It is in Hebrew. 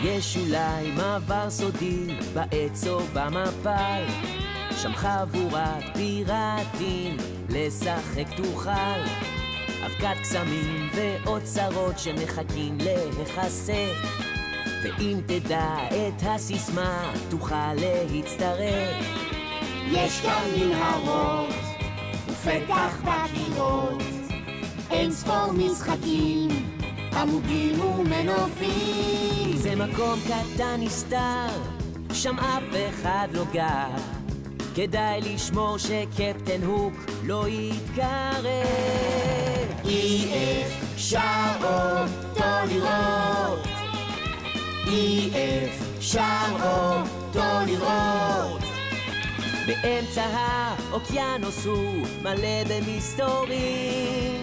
יש אולי מעבר סודי בעץ או במפל, שם חבורת פיראטים לשחק תוכל, אבקת קסמים ואוצרות שמחכים להיחשף, ואם תדע את הסיסמה תוכל להצטרף. יש כאן מנהרות ופתח בקירות, אין ספור משחקים, עמודים ומנופים. זה מקום קטן נסתר, שם אף אחד לא גר, כדאי לשמור שקפטן הוק לא יתקרב. אי אפשר אותו לראות, אי אפשר אותו לראות. באמצע האוקיינוס הוא מלא במסתורים,